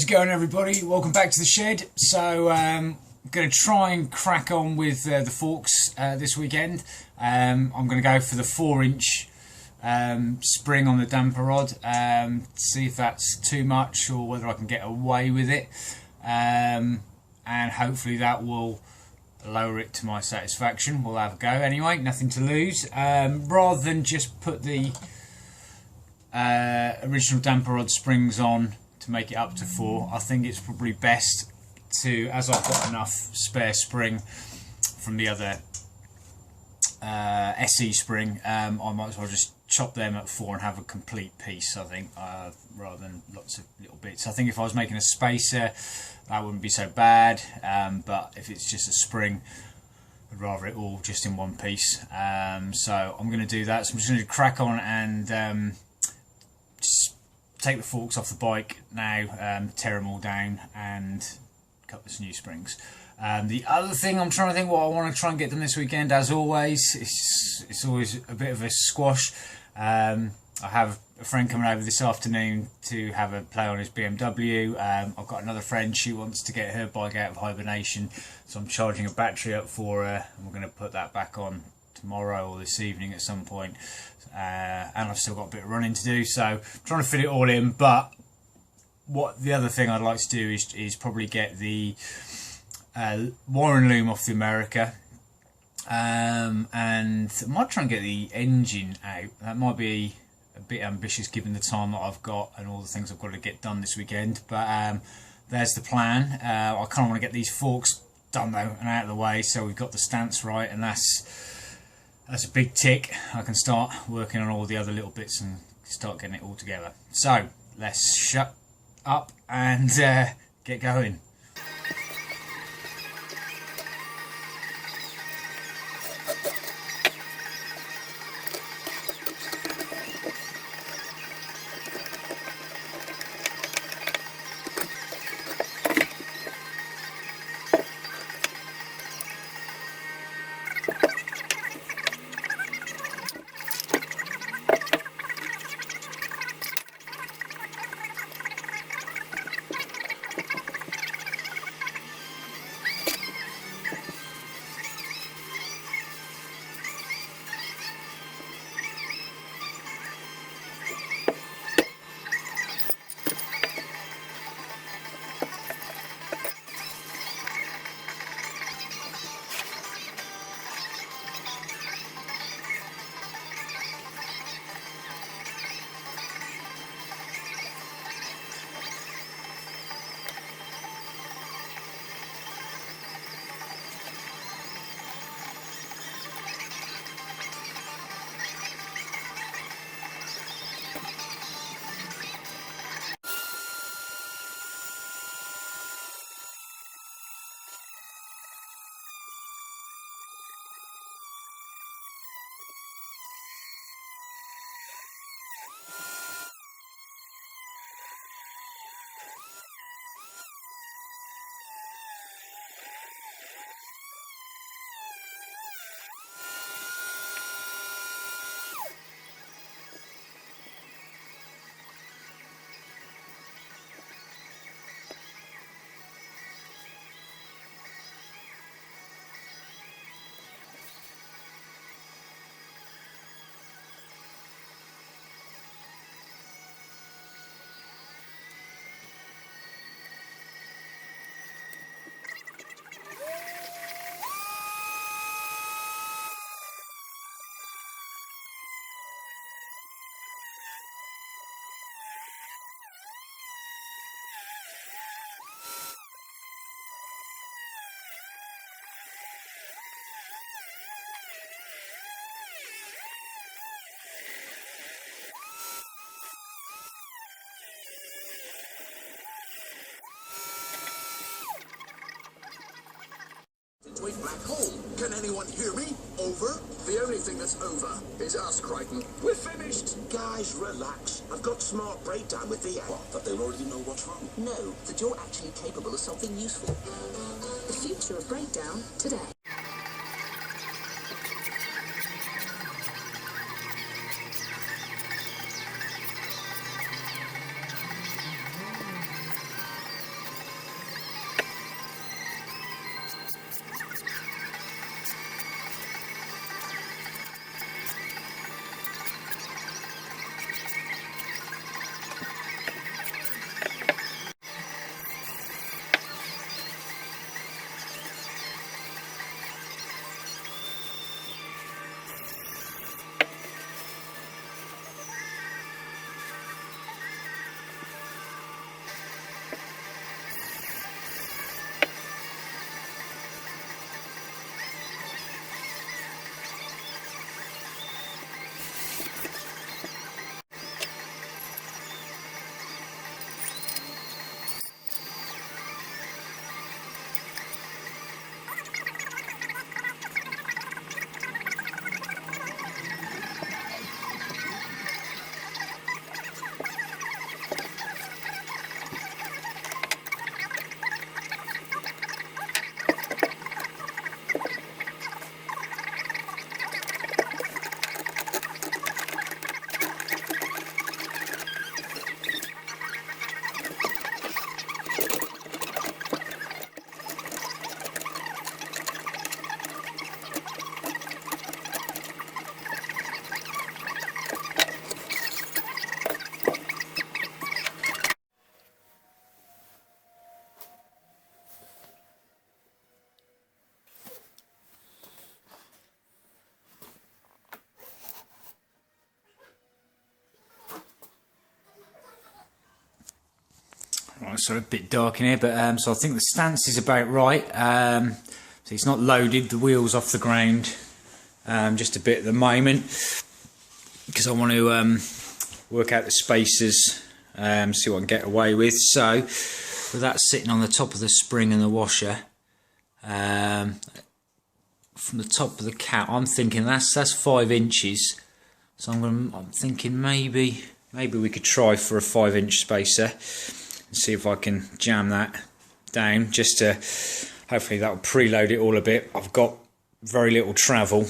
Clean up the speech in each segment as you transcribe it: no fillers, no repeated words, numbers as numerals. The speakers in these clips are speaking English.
How's it going, everybody? Welcome back to the shed. So I'm going to try and crack on with the forks this weekend. I'm going to go for the 4-inch spring on the damper rod, see if that's too much or whether I can get away with it, and hopefully that will lower it to my satisfaction. We'll have a go anyway, nothing to lose. Rather than just put the original damper rod springs on to make it up to 4, I think it's probably best to, as I've got enough spare spring from the other SE spring, I might as well just chop them at 4 and have a complete piece, I think, rather than lots of little bits. I think if I was making a spacer, that wouldn't be so bad, but if it's just a spring, I'd rather it all just in one piece. So I'm going to do that. So I'm just going to crack on and just take the forks off the bike now, tear them all down and cut the new springs. The other thing I'm trying to think what I want to try and get done this weekend, as always, it's always a bit of a squash. I have a friend coming over this afternoon to have a play on his BMW. I've got another friend, she wants to get her bike out of hibernation, so I'm charging a battery up for her, and we're going to put that back on tomorrow or this evening at some point. And I've still got a bit of running to do, so I'm trying to fit it all in. But what the other thing I'd like to do is probably get the wire and loom off the America, and I might try and get the engine out. That might be a bit ambitious given the time that I've got and all the things I've got to get done this weekend, but there's the plan. I kind of want to get these forks done though and out of the way, so we've got the stance right, and that's a big tick. I can start working on all the other little bits and start getting it all together. So let's shut up and get going. Black hole. Can anyone hear me? Over? The only thing that's over is us, Crichton. We're finished. Guys, relax. I've got smart breakdown with the... What, that they'll already know what's wrong? No, that you're actually capable of something useful. The future of breakdown today. sort of a bit dark in here, but so I think the stance is about right. So it's not loaded, the wheels off the ground, just a bit at the moment, because I want to work out the spacers, see what I can get away with. So with that sitting on the top of the spring and the washer, from the top of the cap, I'm thinking that's 5 inches. So I'm thinking maybe we could try for a 5-inch spacer and see if I can jam that down, just to hopefully that will preload it all a bit. I've got very little travel,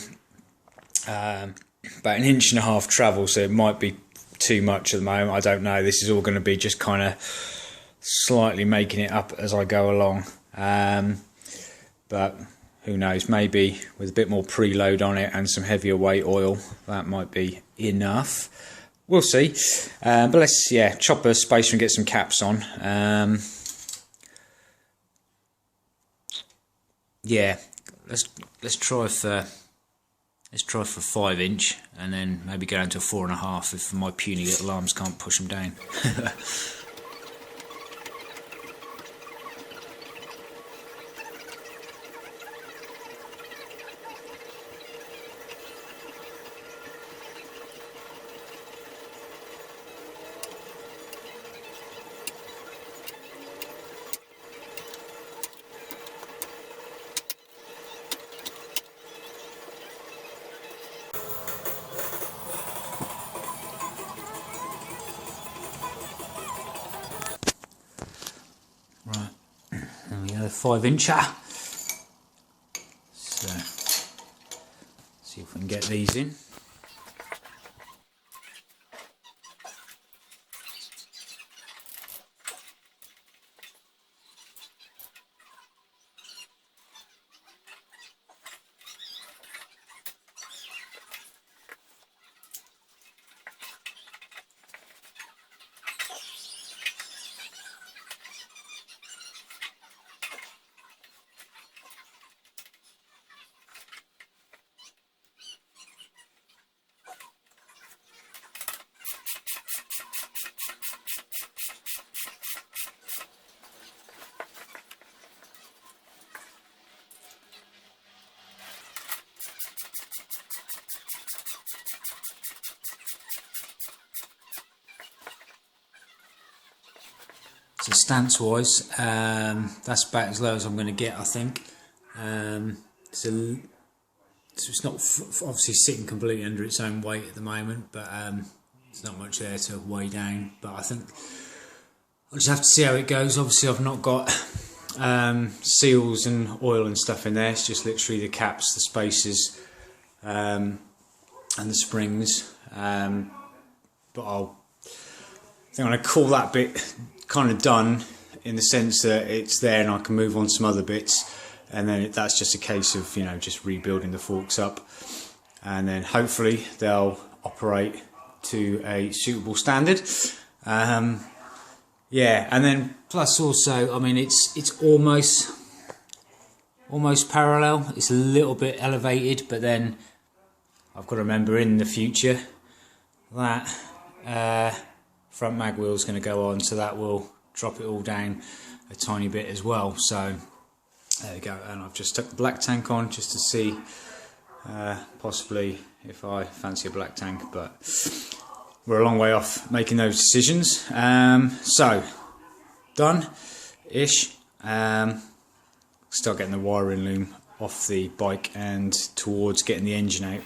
about 1.5 inches travel, so it might be too much at the moment. I don't know. This is all going to be just kind of slightly making it up as I go along, but who knows, maybe with a bit more preload on it and some heavier weight oil, that might be enough. We'll see. But let's chop a spacer and get some caps on. Let's try for 5-inch, and then maybe go down to a 4.5 if my puny little arms can't push them down. Right, there we go, 5-incher. So, see if we can get these in. So stance wise, that's about as low as I'm going to get, I think. So it's not obviously sitting completely under its own weight at the moment, but there's not much there to weigh down. But I think I'll just have to see how it goes. Obviously I've not got seals and oil and stuff in there. It's just literally the caps, the spacers, and the springs. But I think I'm going to call that bit kind of done, in the sense that it's there and I can move on to some other bits, and then that's just a case of just rebuilding the forks up, and then hopefully they'll operate to a suitable standard. And then plus also, I mean, it's almost parallel. It's a little bit elevated, but then I've got to remember in the future that front mag wheel is going to go on, so that will drop it all down a tiny bit as well. So there we go, and I've just stuck the black tank on just to see possibly if I fancy a black tank, but we're a long way off making those decisions. So done ish. Start getting the wiring loom off the bike and towards getting the engine out.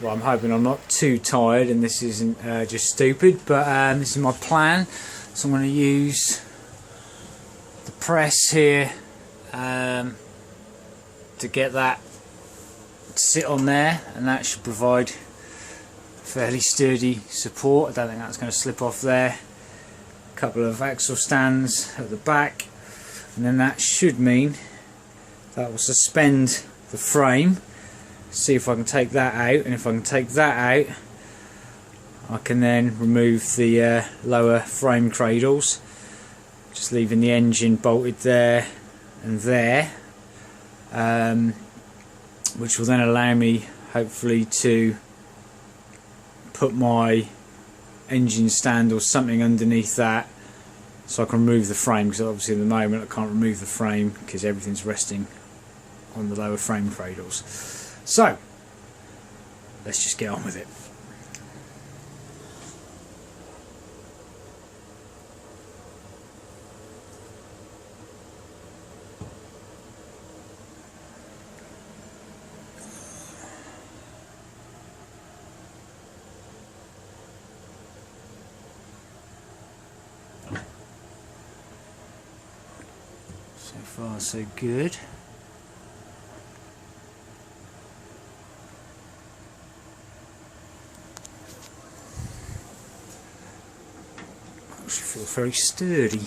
Well, I'm hoping I'm not too tired and this isn't just stupid, but this is my plan. So I'm going to use the press here to get that to sit on there, and that should provide fairly sturdy support. I don't think that's going to slip off there. A couple of axle stands at the back, and then that should mean that will suspend the frame. See if I can take that out, and if I can take that out, I can then remove the lower frame cradles, just leaving the engine bolted there and there, which will then allow me hopefully to put my engine stand or something underneath that, so I can remove the frame, because obviously at the moment I can't remove the frame because everything's resting on the lower frame cradles. So let's just get on with it. So far so good. Actually feel very sturdy.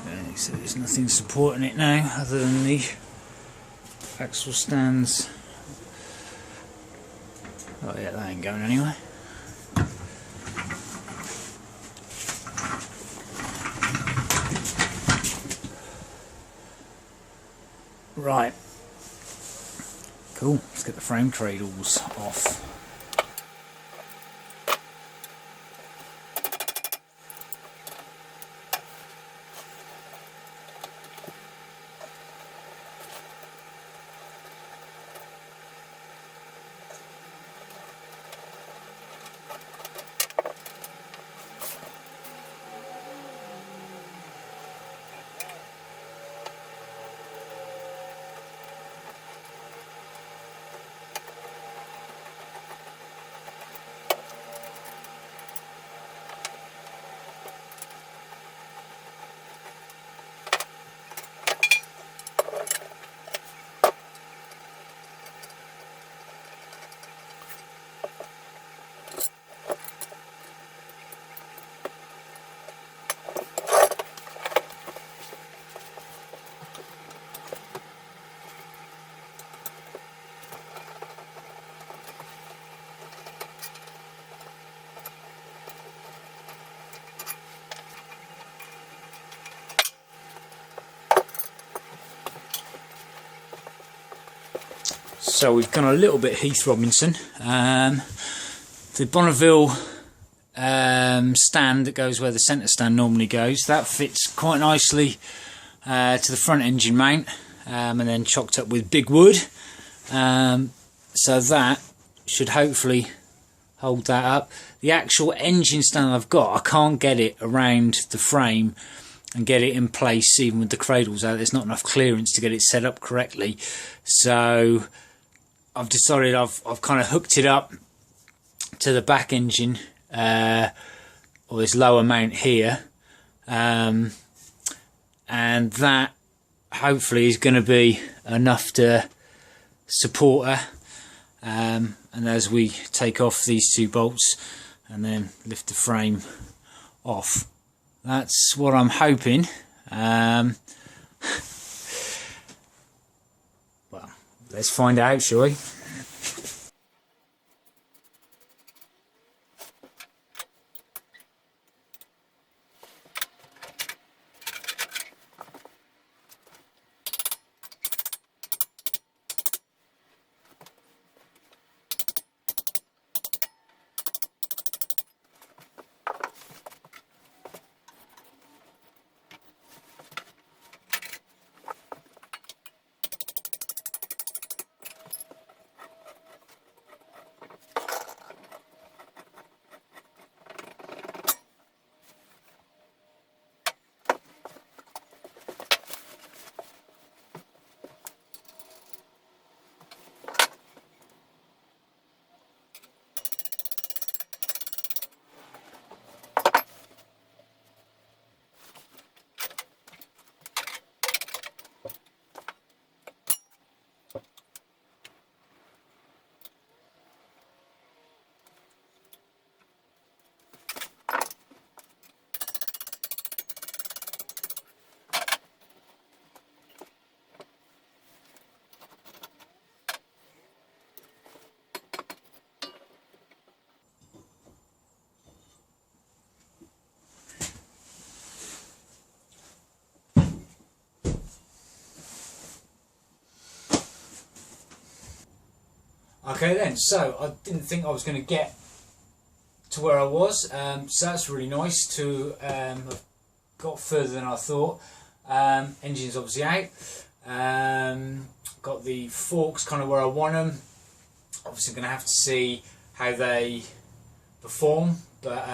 Okay, so there's nothing supporting it now other than the axle stands. Oh yeah, that ain't going anywhere. Right, cool, let's get the frame cradles off. So we've gone a little bit Heath Robinson. The Bonneville stand that goes where the centre stand normally goes, that fits quite nicely to the front engine mount, and then chocked up with big wood, so that should hopefully hold that up. The actual engine stand I've got, I can't get it around the frame and get it in place even with the cradles out. There's not enough clearance to get it set up correctly, so I've decided I've kind of hooked it up to the back engine, or this lower mount here, and that hopefully is going to be enough to support her, and as we take off these two bolts and then lift the frame off, that's what I'm hoping. Well, let's find out, shall we? Okay then, so I didn't think I was going to get to where I was, so that's really nice to have got further than I thought. Engine's obviously out. Got the forks kind of where I want them. Obviously going to have to see how they perform, but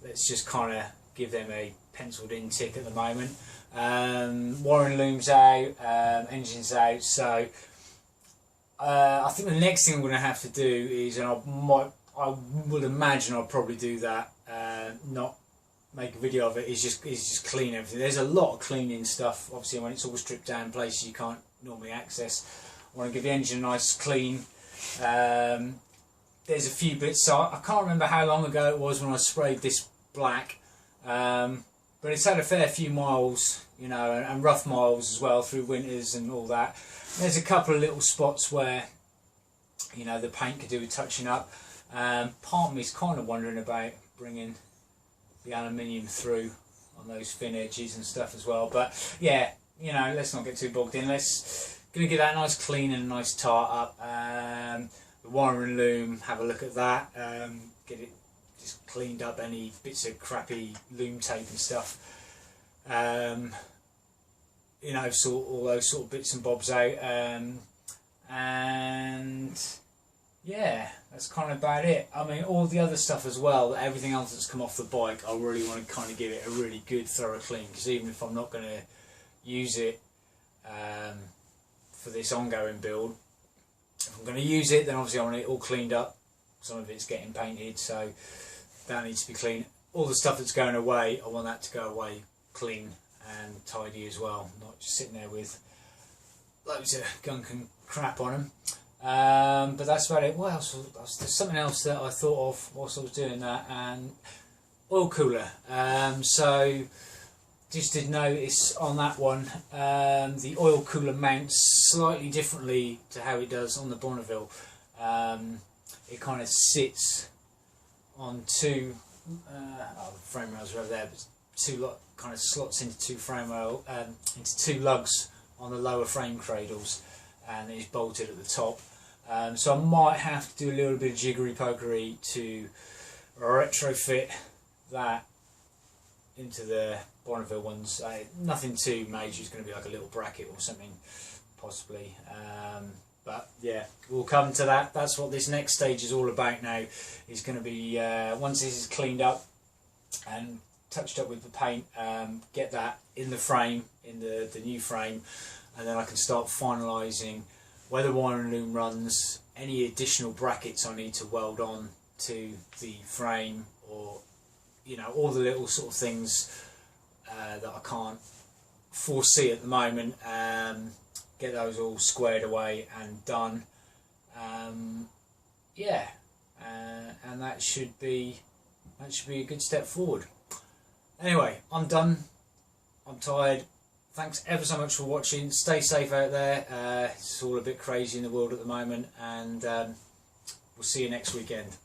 let's just kind of give them a penciled in tick at the moment. Wiring loom's out, engine's out, so I think the next thing I'm going to have to do is, and I would imagine I'll probably do that, not make a video of it, is just clean everything. There's a lot of cleaning stuff, obviously when it's all stripped down places you can't normally access. I want to give the engine a nice clean. There's a few bits, so I can't remember how long ago it was when I sprayed this black, but it's had a fair few miles, you know, and rough miles as well through winters and all that. There's a couple of little spots where, you know, the paint could do with touching up. Part of me is kind of wondering about bringing the aluminium through on those thin edges and stuff as well, but yeah, you know, let's not get too bogged in. Let's gonna give that a nice clean and a nice tart up. The wiring loom, have a look at that, get it just cleaned up, any bits of crappy loom tape and stuff, you know, all those sort of bits and bobs out, and yeah, that's kind of about it. I mean, all the other stuff as well, everything else that's come off the bike, I really want to kind of give it a really good thorough clean, because even if I'm not going to use it for this ongoing build, if I'm going to use it, then obviously I want it all cleaned up. Some of it's getting painted, so that needs to be clean. All the stuff that's going away, I want that to go away clean and tidy as well, not just sitting there with loads of gunk and crap on them. But that's about it. What else? There's something else that I thought of whilst I was doing that, and oil cooler. So just did notice on that one, the oil cooler mounts slightly differently to how it does on the Bonneville. It kind of sits on two, the frame rails are over there, but two kind of slots into two frame rail, into two lugs on the lower frame cradles, and it's bolted at the top. So I might have to do a little bit of jiggery pokery to retrofit that into the Bonneville ones. Nothing too major, it's going to be like a little bracket or something possibly, but yeah, we'll come to that. That's what this next stage is all about now. Is going to be, once this is cleaned up and touched up with the paint, get that in the frame, in the new frame, and then I can start finalising where the wiring loom runs, any additional brackets I need to weld on to the frame, or you know, all the little sort of things that I can't foresee at the moment. Get those all squared away and done. Yeah, and that should be a good step forward. Anyway, I'm done. I'm tired. Thanks ever so much for watching. Stay safe out there. It's all a bit crazy in the world at the moment, and we'll see you next weekend.